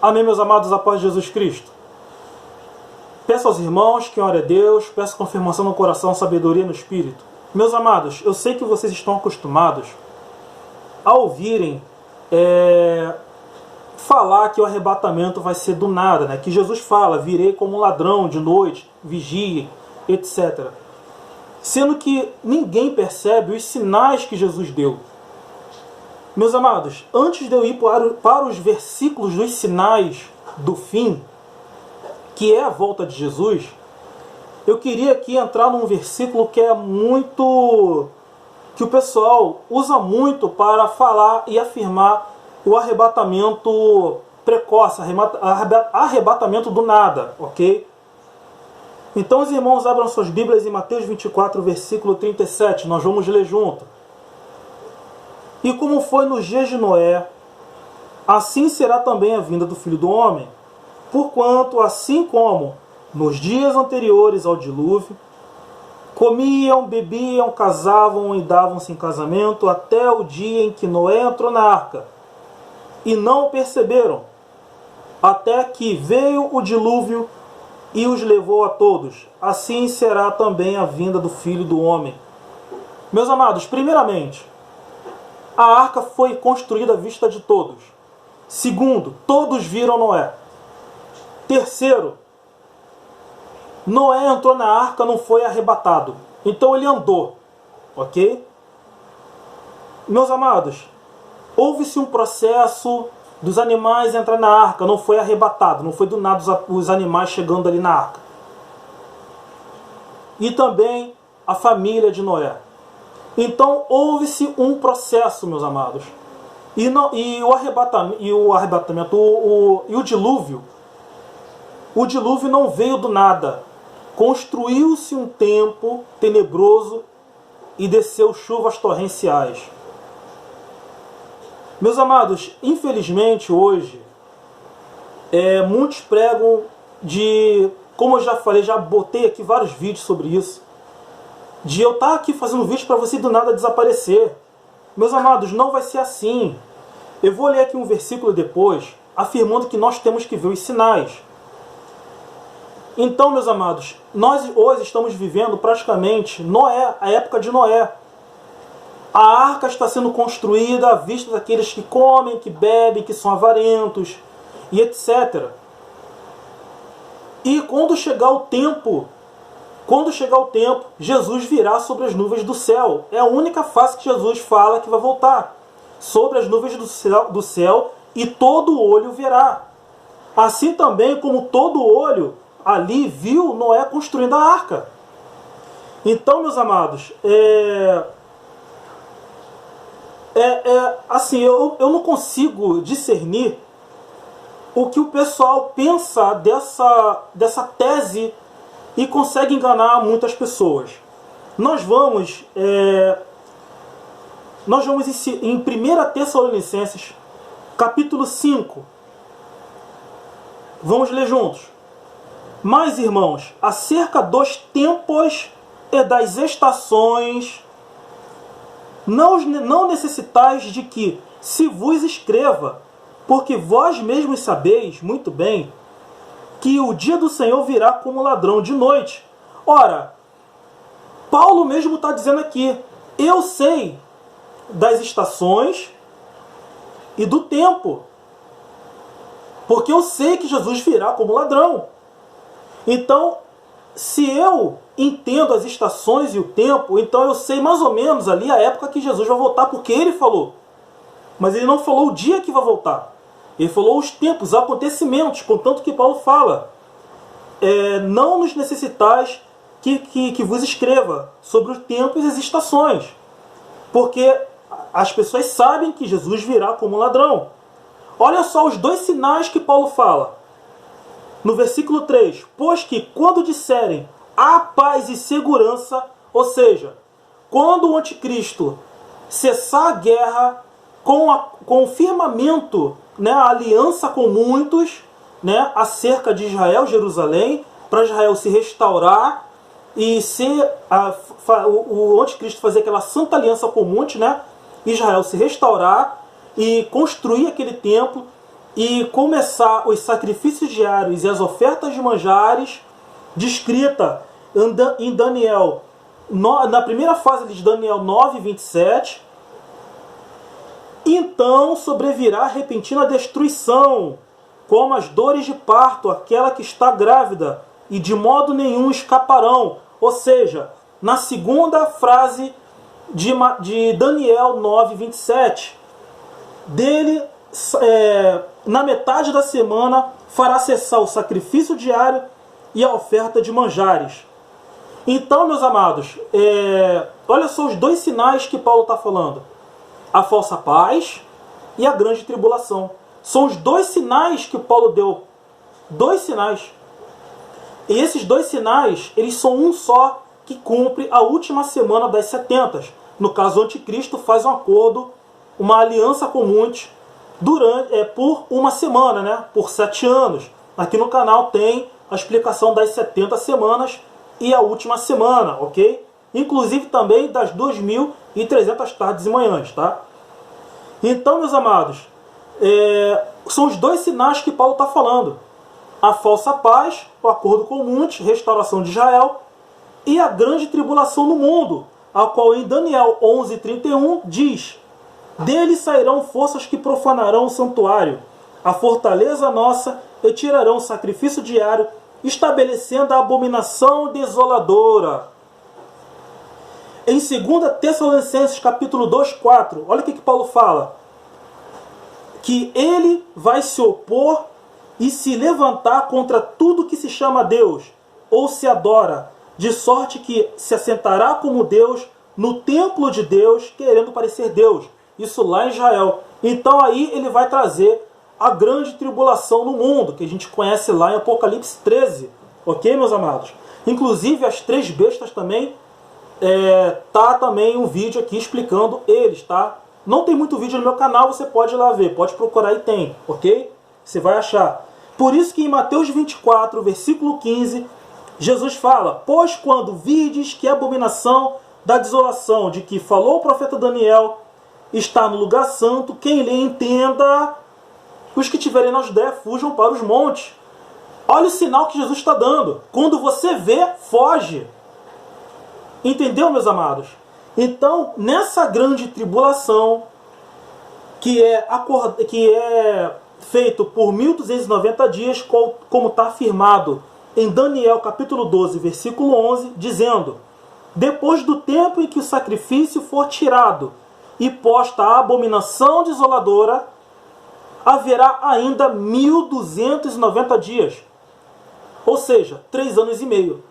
Amém, meus amados, a paz de Jesus Cristo. Peço aos irmãos que orem a Deus, peço confirmação no coração, sabedoria no Espírito. Meus amados, eu sei que vocês estão acostumados a ouvirem falar que o arrebatamento vai ser do nada, né? Que Jesus fala, virei como um ladrão de noite, vigie, etc. Sendo que ninguém percebe os sinais que Jesus deu. Meus amados, antes de eu ir para os versículos dos sinais do fim, que é a volta de Jesus, eu queria aqui entrar num versículo que é muito... que o pessoal usa muito para falar e afirmar o arrebatamento precoce, arrebatamento do nada, ok? Então os irmãos abram suas Bíblias em Mateus 24, versículo 37, nós vamos ler junto. E como foi nos dias de Noé, assim será também a vinda do Filho do Homem. Porquanto, assim como nos dias anteriores ao dilúvio, comiam, bebiam, casavam e davam-se em casamento até o dia em que Noé entrou na arca, e não o perceberam, até que veio o dilúvio e os levou a todos. Assim será também a vinda do Filho do Homem. Meus amados, primeiramente, a arca foi construída à vista de todos. Segundo, todos viram Noé. Terceiro, Noé entrou na arca, não foi arrebatado. Então ele andou. Ok? Meus amados, houve-se um processo dos animais entrar na arca, não foi arrebatado. Não foi do nada os animais chegando ali na arca. E também a família de Noé. Então houve-se um processo, meus amados. E o dilúvio. O dilúvio não veio do nada. Construiu-se um tempo tenebroso e desceu chuvas torrenciais. Meus amados, infelizmente hoje, muitos pregam como eu já falei, já botei aqui vários vídeos sobre isso, de eu estar aqui fazendo um vídeo para você do nada desaparecer. Meus amados, não vai ser assim. Eu vou ler aqui um versículo depois, afirmando que nós temos que ver os sinais. Então, meus amados, nós hoje estamos vivendo praticamente Noé, a época de Noé. A arca está sendo construída à vista daqueles que comem, que bebem, que são avarentos, e etc. E quando chegar o tempo, Jesus virá sobre as nuvens do céu. É a única face que Jesus fala que vai voltar. Sobre as nuvens do céu, e todo olho verá. Assim também como todo olho ali viu Noé construindo a arca. Então, meus amados, assim, eu não consigo discernir o que o pessoal pensa dessa tese e consegue enganar muitas pessoas. Nós vamos em 1 Tessalonicenses, capítulo 5. Vamos ler juntos. Mas, irmãos, acerca dos tempos e das estações, não necessitais de que se vos escreva, porque vós mesmos sabeis muito bem que o dia do Senhor virá como ladrão de noite. Ora, Paulo mesmo está dizendo aqui, eu sei das estações e do tempo, porque eu sei que Jesus virá como ladrão. Então, se eu entendo as estações e o tempo, então eu sei mais ou menos ali a época que Jesus vai voltar, porque ele falou. Mas ele não falou o dia que vai voltar. Ele falou os tempos, os acontecimentos, contanto que Paulo fala. Não nos necessitais que vos escreva sobre os tempos e as estações. Porque as pessoas sabem que Jesus virá como ladrão. Olha só os dois sinais que Paulo fala. No versículo 3, pois que quando disserem a paz e segurança, ou seja, quando o anticristo cessar a guerra com o firmamento, né, a aliança com muitos, né, acerca de Israel, Jerusalém, para Israel se restaurar e o anticristo fazer aquela santa aliança com muitos, né, Israel se restaurar e construir aquele templo, e começar os sacrifícios diários e as ofertas de manjares, descrita em Daniel, na primeira fase de Daniel 9, 27, então sobrevirá repentina destruição, como as dores de parto, aquela que está grávida, e de modo nenhum escaparão. Ou seja, na segunda frase de Daniel 9, 27, dele, na metade da semana, fará cessar o sacrifício diário e a oferta de manjares. Então, meus amados, olha só os dois sinais que Paulo está falando. A falsa paz e a grande tribulação. São os dois sinais que Paulo deu. Dois sinais. E esses dois sinais, eles são um só que cumpre a última semana das 70. No caso, o anticristo faz um acordo, uma aliança com muitos, por uma semana, né? Por 7 anos. Aqui no canal tem a explicação das 70 semanas e a última semana, ok? Inclusive também das 2.300 tardes e manhãs, tá? Então, meus amados, são os dois sinais que Paulo está falando. A falsa paz, o acordo com muitos, restauração de Israel, e a grande tribulação no mundo, a qual em Daniel 11:31 diz: dele sairão forças que profanarão o santuário, a fortaleza nossa, e tirarão o sacrifício diário, estabelecendo a abominação desoladora. Em 2 Tessalonicenses capítulo 2:4, olha o que Paulo fala: que ele vai se opor e se levantar contra tudo que se chama Deus ou se adora, de sorte que se assentará como Deus no templo de Deus, querendo parecer Deus. Isso lá em Israel. Então aí ele vai trazer a grande tribulação no mundo, que a gente conhece lá em Apocalipse 13. Ok, meus amados? Inclusive as 3 bestas também, tá também um vídeo aqui explicando eles, tá? Não tem muito vídeo no meu canal, você pode ir lá ver, pode procurar e tem, ok? Você vai achar. Por isso que em Mateus 24, versículo 15, Jesus fala: pois quando vides que a abominação da desolação de que falou o profeta Daniel está no lugar santo, quem lhe entenda, os que tiverem na Judéia fujam para os montes. Olha o sinal que Jesus está dando. Quando você vê, foge. Entendeu, meus amados? Então, nessa grande tribulação, que é feito por 1290 dias, como está afirmado em Daniel capítulo 12, versículo 11, dizendo: depois do tempo em que o sacrifício for tirado e posta a abominação desoladora, haverá ainda 1290 dias. Ou seja, 3 anos e meio.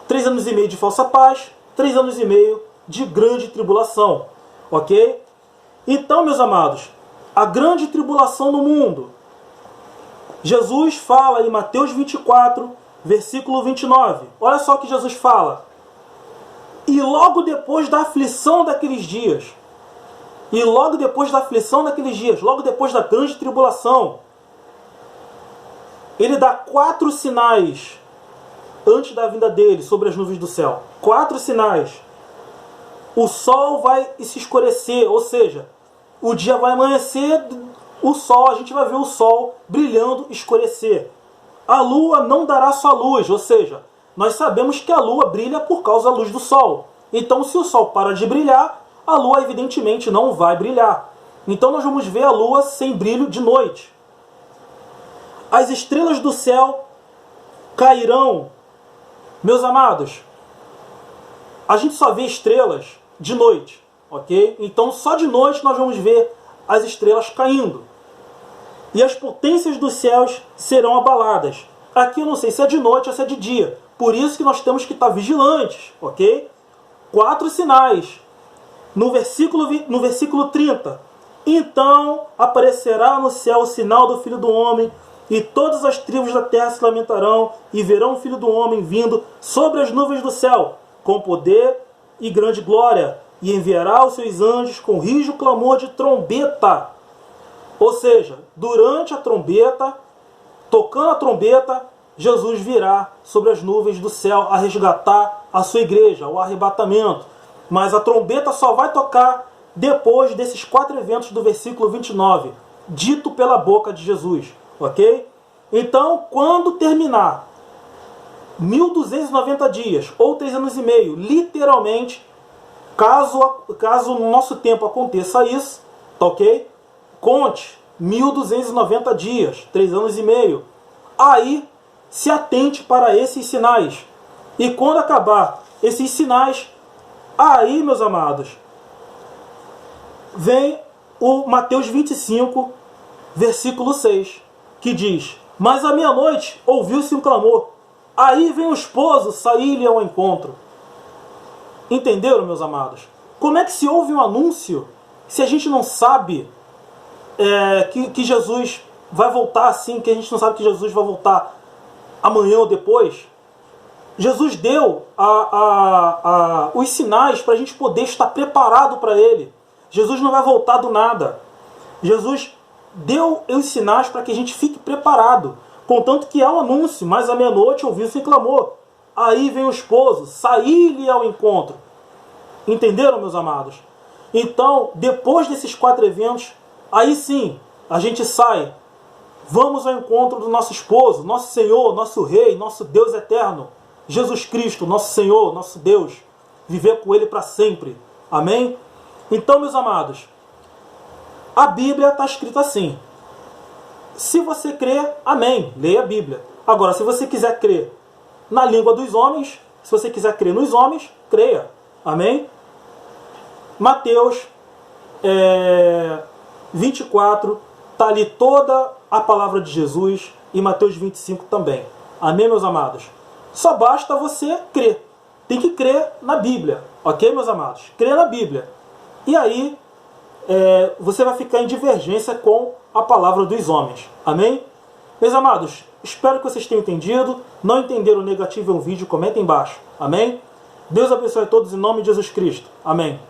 3 anos e meio de falsa paz, 3 anos e meio de grande tribulação. Ok? Então, meus amados, a grande tribulação no mundo. Jesus fala em Mateus 24, versículo 29. Olha só o que Jesus fala: e logo depois da aflição daqueles dias, logo depois da grande tribulação, ele dá 4 sinais antes da vinda dele sobre as nuvens do céu. 4 sinais. O sol vai se escurecer, ou seja, o dia vai amanhecer, o sol, a gente vai ver o sol brilhando, escurecer. A lua não dará sua luz, ou seja, nós sabemos que a lua brilha por causa da luz do sol. Então, se o sol para de brilhar, a lua evidentemente não vai brilhar. Então nós vamos ver a lua sem brilho de noite. As estrelas do céu cairão. Meus amados, a gente só vê estrelas de noite, ok? Então só de noite nós vamos ver as estrelas caindo. E as potências dos céus serão abaladas. Aqui eu não sei se é de noite ou se é de dia. Por isso que nós temos que estar vigilantes, ok? 4 sinais. No versículo 30. Então aparecerá no céu o sinal do Filho do Homem, e todas as tribos da terra se lamentarão, e verão o Filho do Homem vindo sobre as nuvens do céu, com poder e grande glória, e enviará os seus anjos com rijo clamor de trombeta. Ou seja, durante a trombeta, tocando a trombeta, Jesus virá sobre as nuvens do céu a resgatar a sua igreja, o arrebatamento. Mas a trombeta só vai tocar depois desses 4 eventos do versículo 29. dito pela boca de Jesus, ok? Então, quando terminar 1290 dias, ou 3 anos e meio, literalmente, caso no nosso tempo aconteça isso, tá ok? Conte 1290 dias, 3 anos e meio. Aí, se atente para esses sinais. E quando acabar esses sinais, aí, meus amados, vem o Mateus 25, versículo 6, que diz: mas à meia-noite ouviu-se um clamor. Aí vem o esposo sair-lhe ao encontro. Entenderam, meus amados? Como é que se ouve um anúncio se a gente não sabe que Jesus vai voltar assim, que a gente não sabe que Jesus vai voltar amanhã ou depois? Jesus deu os sinais para a gente poder estar preparado para Ele. Jesus não vai voltar do nada. Jesus deu os sinais para que a gente fique preparado. Contanto que há um anúncio, mas à meia-noite ouviu-se e clamou. Aí vem o esposo, sair-lhe ao encontro. Entenderam, meus amados? Então, depois desses 4 eventos, aí sim, a gente sai. Vamos ao encontro do nosso esposo, nosso Senhor, nosso Rei, nosso Deus eterno. Jesus Cristo, nosso Senhor, nosso Deus. Viver com Ele para sempre. Amém? Então, meus amados, a Bíblia está escrita assim. Se você crer, amém, leia a Bíblia. Agora, se você quiser crer na língua dos homens, se você quiser crer nos homens, creia. Amém? Mateus 24, está ali toda a palavra de Jesus, e Mateus 25 também. Amém, meus amados? Só basta você crer. Tem que crer na Bíblia. Ok, meus amados? Crer na Bíblia. E aí, você vai ficar em divergência com a palavra dos homens. Amém? Meus amados, espero que vocês tenham entendido. Não entenderam o negativo em um vídeo, comenta embaixo. Amém? Deus abençoe a todos em nome de Jesus Cristo. Amém.